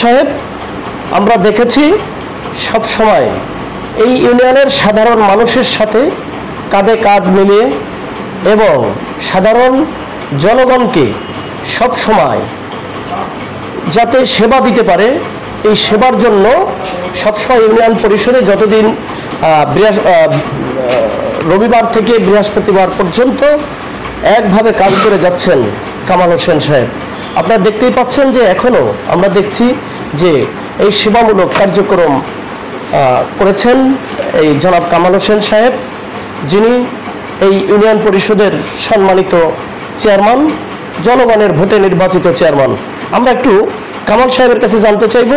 সাহেব, আমরা দেখেছি সব সময় এই ইউনিয়নের সাধারণ মানুষের সাথে কাঁধে কাঁধ মিলিয়ে এবং সাধারণ জনগণকে সব সময় যাতে সেবা দিতে পারে এই সেবার জন্য সবসময় ইউনিয়ন পরিষদে যতদিন রবিবার থেকে বৃহস্পতিবার পর্যন্ত একভাবে কাজ করে যাচ্ছেন কামাল হোসেন সাহেব। আপনারা দেখতেই পাচ্ছেন যে এখনও আমরা দেখছি যে এই সেবামূলক কার্যক্রম করেছেন এই জনাব কামাল হোসেন সাহেব, যিনি এই ইউনিয়ন পরিষদের সম্মানিত চেয়ারম্যান, জনগণের ভোটে নির্বাচিত চেয়ারম্যান। আমরা একটু কামাল সাহেবের কাছে জানতে চাইব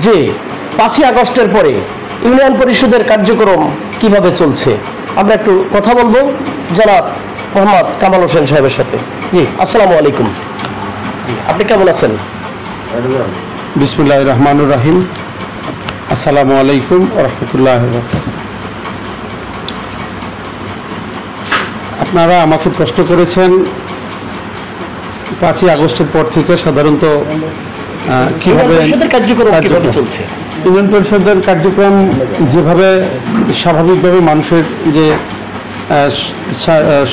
যে 5ই আগস্টের পরে ইউনিয়ন পরিষদের কার্যক্রম কিভাবে চলছে। আমরা একটু কথা বলবো জনাব মোহাম্মদ কামাল হোসেন সাহেবের সাথে। জি, আসসালামু আলাইকুম। আপনি কেমন আছেন? বিসমিল্লাহির রহমানির রহিম। আসসালামু আলাইকুম ওয়া রাহমাতুল্লাহি ওয়া বারাকাতুহু। আপনারা আমাকে প্রশ্ন করেছেন 5ই আগস্টের পর থেকে সাধারণত কিভাবে কার্যক্রম কিভাবে চলছে। ইউনিয়ন পরিষদের কার্যক্রম যেভাবে স্বাভাবিকভাবে মানুষের যে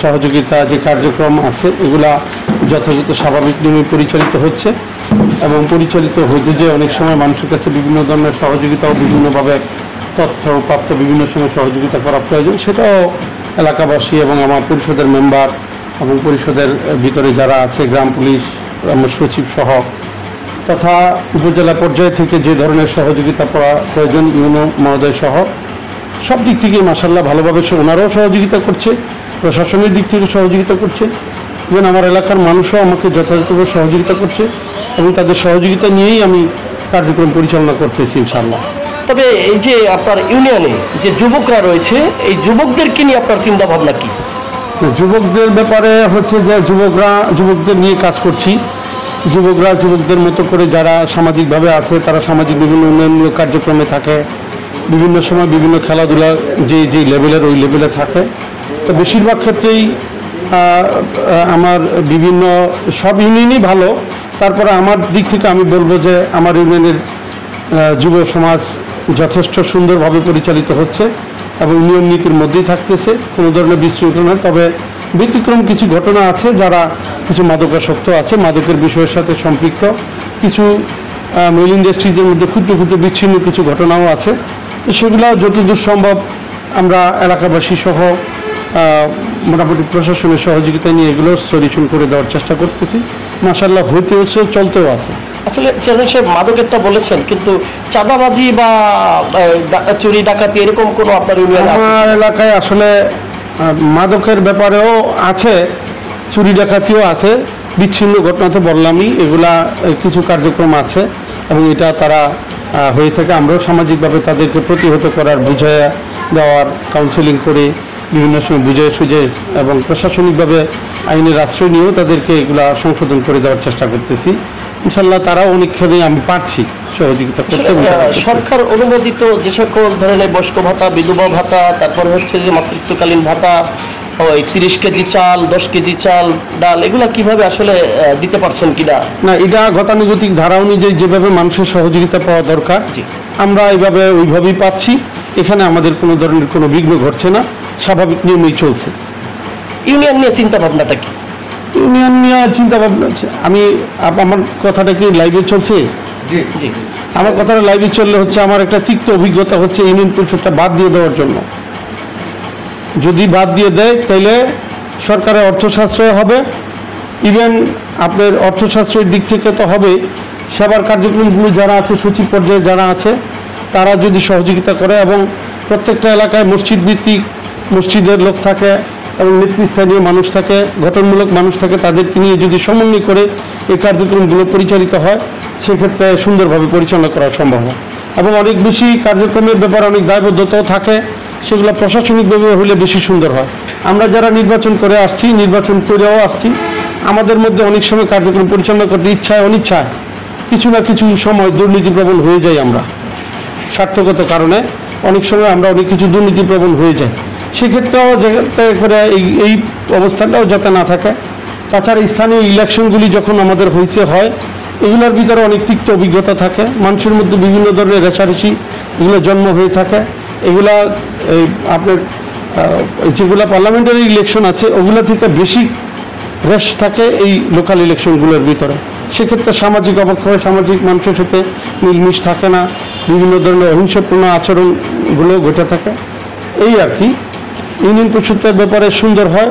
সহযোগিতা যে কার্যক্রম আছে এগুলা যথাযথ স্বাভাবিক নিয়মে পরিচালিত হচ্ছে এবং পরিচালিত হইতে যে অনেক সময় মানুষের কাছে বিভিন্ন ধরনের সহযোগিতাও বিভিন্নভাবে তথ্য প্রাপ্ত বিভিন্ন সময় সহযোগিতা করা প্রয়োজন, সেটাও এলাকাবাসী এবং আমার পরিষদের মেম্বার এবং পরিষদের ভিতরে যারা আছে গ্রাম পুলিশ, আমার সচিব সহ তথা উপজেলা পর্যায় থেকে যে ধরনের সহযোগিতা পাওয়া প্রয়োজন ইউনো মহোদয় সহ সব দিক থেকে মাশাআল্লাহ ভালোভাবে ওনারাও সহযোগিতা করছে, প্রশাসনের দিক থেকে সহযোগিতা করছে, এবং আমার এলাকার মানুষও আমাকে যথাযথভাবে সহযোগিতা করছে এবং তাদের সহযোগিতা নিয়েই আমি কার্যক্রম পরিচালনা করতেছি ইনশাআল্লাহ। তবে এই যে আপনার ইউনিয়নে যে যুবকরা রয়েছে এই যুবকদেরকে নিয়ে আপনার চিন্তা ভাবনা কি? যুবকদের ব্যাপারে হচ্ছে যে যুবকদের নিয়ে কাজ করছি। যুবকদের মতো করে যারা সামাজিকভাবে আছে তারা সামাজিক বিভিন্ন উন্নয়নমূলক কার্যক্রমে থাকে, বিভিন্ন সময় বিভিন্ন খেলাধুলা যে লেভেলের ওই লেভেলে থাকে। তো বেশিরভাগ ক্ষেত্রেই আমার বিভিন্ন সব ইউনিয়নই ভালো, তারপরে আমার দিক থেকে আমি বলবো যে আমার ইউনিয়নের যুব সমাজ যথেষ্ট সুন্দরভাবে পরিচালিত হচ্ছে এবং নিয়ম নীতির মধ্যেই থাকতেছে, কোনো ধরনের বিশৃঙ্খলা নয়। তবে ব্যতিক্রম কিছু ঘটনা আছে, যারা কিছু মাদকাসক্ত আছে, মাদকের বিষয়ের সাথে সম্পৃক্ত কিছু মিল ইন্ডাস্ট্রিজের মধ্যে ক্ষুদ্র ক্ষুদ্র বিচ্ছিন্ন কিছু ঘটনাও আছে। সেগুলো যতদূর সম্ভব আমরা এলাকাবাসী সহ মোটামুটি প্রশাসনের সহযোগিতা নিয়ে এগুলো সলিউশন করে দেওয়ার চেষ্টা করতেছি। মাশাআল্লাহ হইতেও চলতেও আছে। আসলে চেয়ারম্যান সাহেব মাদকেরটা বলেছেন, কিন্তু চাঁদাবাজি বা চুরি ডাকাতি এরকম কোনো আপনার ইউনিয়নে? আমার এলাকায় আসলে মাদকের ব্যাপারেও আছে, চুরি ডাকাতিও আছে, বিচ্ছিন্ন ঘটনা তো বললামই, এগুলা কিছু কার্যক্রম আছে এবং এটা তারা হয়ে থাকে। আমরাও সামাজিকভাবে তাদেরকে প্রতিহত করার, বুঝাইয়া দেওয়ার, কাউন্সেলিং করে বিভিন্ন সময় বুঝিয়ে সুঝে এবং প্রশাসনিকভাবে আইনের আশ্রয় নিয়েও তাদেরকে এগুলা সংশোধন করে দেওয়ার চেষ্টা করতেছি। ইনশাল্লাহ তারাও অনেকখানে আমি পারছি সহযোগিতা করতে। সরকার অনুমোদিত যে সকল ধরনের বয়স্ক ভাতা, বিধবা ভাতা, তারপরে হচ্ছে যে মাতৃত্বকালীন ভাতা, ওই 30 কেজি চাল, 10 কেজি চাল, ডাল, এগুলা কিভাবে আসলে দিতে পারছেন কিনা? না, এটা গতানুগতিক ধারা অনুযায়ী যেভাবে মানুষের সহযোগিতা পাওয়া দরকার আমরা এইভাবে ওইভাবেই পাচ্ছি। এখানে আমাদের কোনো ধরনের কোনো বিঘ্ন ঘটছে না, স্বাভাবিক নিয়মেই চলছে। ইউনিয়ন নিয়ে চিন্তা ভাবনাটা কি? ইউনিয়ন নিয়ে চিন্তা ভাবনা আমি আমার কথাটা কি লাইভে চলছে? জি, আমার কথাটা লাইভে চললে হচ্ছে আমার একটা তিক্ত অভিজ্ঞতা হচ্ছে ইউনিয়ন পরিষদটা বাদ দিয়ে দেওয়ার জন্য। যদি বাদ দিয়ে দেয় তাহলে সরকারের অর্থ সাশ্রয় হবে, ইভেন আপনার অর্থ সাশ্রয়ের দিক থেকে তো হবে, সেবার কার্যক্রমগুলো যারা আছে সচিব পর্যায়ে যারা আছে তারা যদি সহযোগিতা করে এবং প্রত্যেকটা এলাকায় মসজিদ ভিত্তিক মসজিদের লোক থাকে এবং নেতৃস্থানীয় মানুষ থাকে, গঠনমূলক মানুষ থাকে, তাদেরকে নিয়ে যদি সমন্বয় করে এই কার্যক্রমগুলো পরিচালিত হয় সেক্ষেত্রে সুন্দরভাবে পরিচালনা করা সম্ভব হয় এবং অনেক বেশি কার্যক্রমের ব্যাপারে অনেক দায়বদ্ধতাও থাকে, সেগুলো প্রশাসনিকভাবে হলে বেশি সুন্দর হয়। আমরা যারা নির্বাচন করে আসছি, নির্বাচন করেও আসছি, আমাদের মধ্যে অনেক সময় কার্যক্রম পরিচালনা করতে ইচ্ছায় অনিচ্ছায় কিছু না কিছু সময় দুর্নীতিপ্রবণ হয়ে যাই। আমরা স্বার্থগত কারণে অনেক সময় আমরা অনেক কিছু দুর্নীতিপ্রবণ হয়ে যাই। সেক্ষেত্রেও যাতে করে এই অবস্থাটাও যাতে না থাকে তাছাড়া স্থানীয় ইলেকশনগুলি যখন আমাদের হয় এগুলোর ভিতরে অনেক তিক্ত অভিজ্ঞতা থাকে, মানুষের মধ্যে বিভিন্ন ধরনের রেষারেষি এগুলো জন্ম হয়ে থাকে। এগুলা আপনার যেগুলো পার্লামেন্টারি ইলেকশন আছে ওগুলো থেকে বেশি রেশ থাকে এই লোকাল ইলেকশনগুলোর ভিতরে। সেক্ষেত্রে সামাজিক অবক্ষয়, সামাজিক মানুষের সাথে মিলমিশ থাকে না, বিভিন্ন ধরনের অহিংসাপূর্ণ আচরণগুলো ঘটে থাকে। এই আর কি ইউনিয়ন পরিষদের ব্যাপারে সুন্দর হয়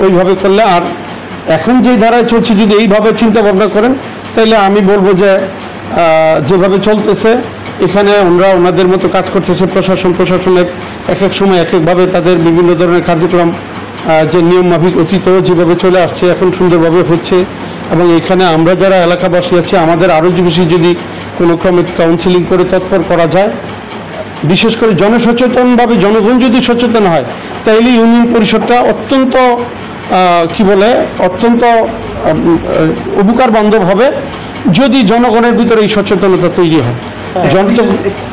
ওইভাবে করলে। আর এখন যেই ধারায় চলছে যদি এইভাবে চিন্তা ভাবনা করেন তাহলে আমি বলবো যে যেভাবে চলতেছে এখানে ওনাদের মতো কাজ করতেছে। প্রশাসনের এক এক সময় এক একভাবে তাদের বিভিন্ন ধরনের কার্যক্রম যে নিয়ম মাফিক অতীতেও যেভাবে চলে আসছে এখন সুন্দরভাবে হচ্ছে। এবং এখানে আমরা যারা এলাকাবাসী আছি আমাদের আরও বেশি যদি কোনো ক্রমে কাউন্সিলিং করে তৎপর করা যায়, বিশেষ করে জনসচেতনভাবে জনগণ যদি সচেতন হয় তাহলে ইউনিয়ন পরিষদটা অত্যন্ত অত্যন্ত উপকার বান্ধব হবে যদি জনগণের ভিতরে এই সচেতনতা তৈরি হয়।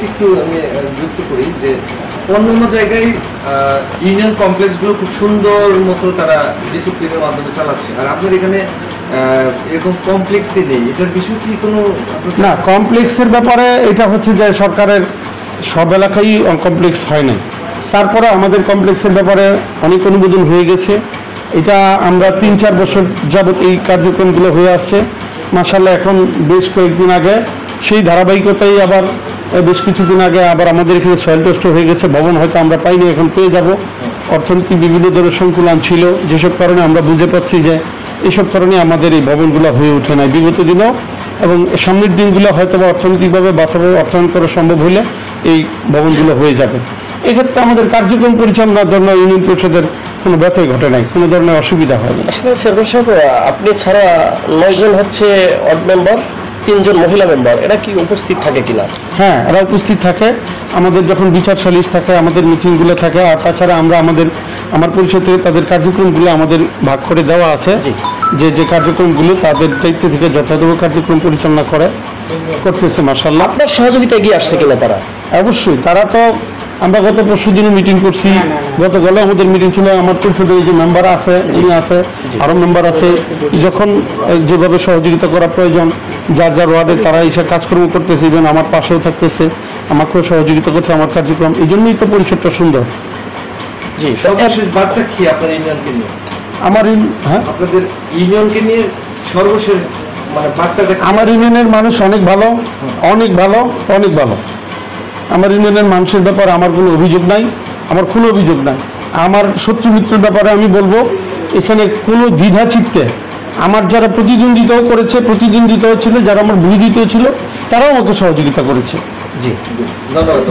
একটু আমি যুক্ত করি যে অন্যান্য জায়গায় ইউনিয়ন কমপ্লেক্সগুলো খুব সুন্দর মতো তারা ডিসিপ্লিনের মাধ্যমে চালাচ্ছে, আর আপনার এখানে এরকম কমপ্লেক্সই নেই। এটার বিষয় কি কোনো না? কমপ্লেক্সের ব্যাপারে এটা হচ্ছে যে সরকারের সব এলাকায় কমপ্লেক্স হয় না, তারপরে আমাদের কমপ্লেক্সের ব্যাপারে অনেক অনুমোদন হয়ে গেছে। এটা আমরা 3-4 বছর যাবৎ এই কার্যক্রমগুলো হয়ে আসছে। মাশাআল্লাহ এখন বেশ কয়েকদিন আগে সেই ধারাবাহিকতাই আবার বেশ কিছুদিন আগে আবার আমাদের এখানে সয়েল টেস্টও হয়ে গেছে। ভবন হয়তো আমরা পাইনি, এখন পেয়ে যাব। অর্থনৈতিক বিভিন্ন ধরনের সংকুলান ছিল, যেসব কারণে আমরা বুঝে পাচ্ছি যে এইসব কারণে আমাদের এই ভবনগুলো হয়ে ওঠে নাই বিগত দিনেও, এবং সামনের দিনগুলো হয়তো বা অর্থনৈতিকভাবে বাস্তবে অর্থায়ন করা সম্ভব হলে এই ভবনগুলো হয়ে যাবে। এক্ষেত্রে আমাদের কার্যক্রম পরিচালনার জন্য ইউনিয়ন পরিষদের কোনো ব্যত্যয় ঘটে নাই, কোনো ধরনের অসুবিধা হয় না। আসলে চেয়ারম্যান সাহেব, আপনি ছাড়া 9 জন হচ্ছে ওয়ার্ড মেম্বার, 3 জন মহিলা মেম্বার, এরা কি উপস্থিত থাকে কিনা? হ্যাঁ, এরা উপস্থিত থাকে। আমাদের যখন বিচার সালিশ থাকে, আমাদের মিটিংগুলো থাকে, আর তাছাড়া আমরা আমার পরিষদ থেকে তাদের কার্যক্রমগুলো আমাদের ভাগ করে দেওয়া আছে, যে কার্যক্রমগুলো তাদের দায়িত্ব থেকে যথাযথ কার্যক্রম পরিচালনা করতেছে। মাশাআল্লাহ। আপনার সহযোগিতা এগিয়ে আসছে কিনা তারা? অবশ্যই, তারা তো আমরা গত পরশু দিনে মিটিং করছি, গতকালও আমাদের মিটিং ছিল। আমার পরিষদের যে মেম্বার আছে যিনি আছে, আরও মেম্বার আছে, যখন যেভাবে সহযোগিতা করা প্রয়োজন যার যার ওয়ার্ডে তারা এসে কাজকর্ম করতেছে, ইভেন আমার পাশেও থাকতেছে, আমাকেও সহযোগিতা করছে আমার কার্যক্রম। এই জন্যই তো পরিষদটা সুন্দর। জি, সর্বশেষ বার্তা কি আপনার ইউনিয়নকে নিয়ে? আপনাদের ইউনিয়নকে নিয়ে সর্বশেষ মানে বার্তাটা? আমার ইউনিয়নের মানুষ অনেক ভালো, অনেক ভালো, অনেক ভালো। আমার ইউনিয়নের মানুষের ব্যাপারে আমার কোনো অভিযোগ নাই, আমার কোনো অভিযোগ নাই। আমার শত্রু মিত্রের ব্যাপারে আমি বলবো এখানে কোনো দ্বিধা চিত্তে আমার যারা প্রতিদ্বন্দ্বিতাও করেছে, প্রতিদ্বন্দ্বিতাও ছিল, যারা আমার বিরোধিতাও ছিল, তারাও আমাকে সহযোগিতা করেছে। জি,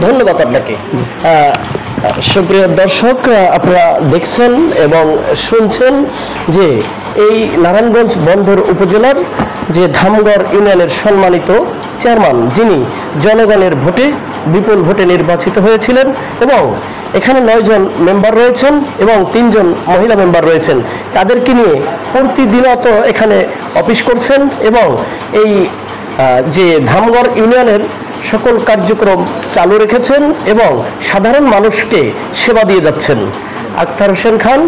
ধন্যবাদ আপনাকে। সুপ্রিয় দর্শক, আপনারা দেখছেন এবং শুনছেন যে এই নারায়ণগঞ্জ বন্দর উপজেলার যে ধামগড় ইউনিয়নের সম্মানিত চেয়ারম্যান, যিনি জনগণের ভোটে বিপুল ভোটে নির্বাচিত হয়েছিলেন, এবং এখানে 9 জন মেম্বার রয়েছেন এবং 3 জন মহিলা মেম্বার রয়েছেন, তাদেরকে নিয়ে প্রতিদিনত এখানে অফিস করছেন এবং এই যে ধামগড় ইউনিয়নের সকল কার্যক্রম চালু রেখেছেন এবং সাধারণ মানুষকে সেবা দিয়ে যাচ্ছেন। আক্তার হোসেন খান,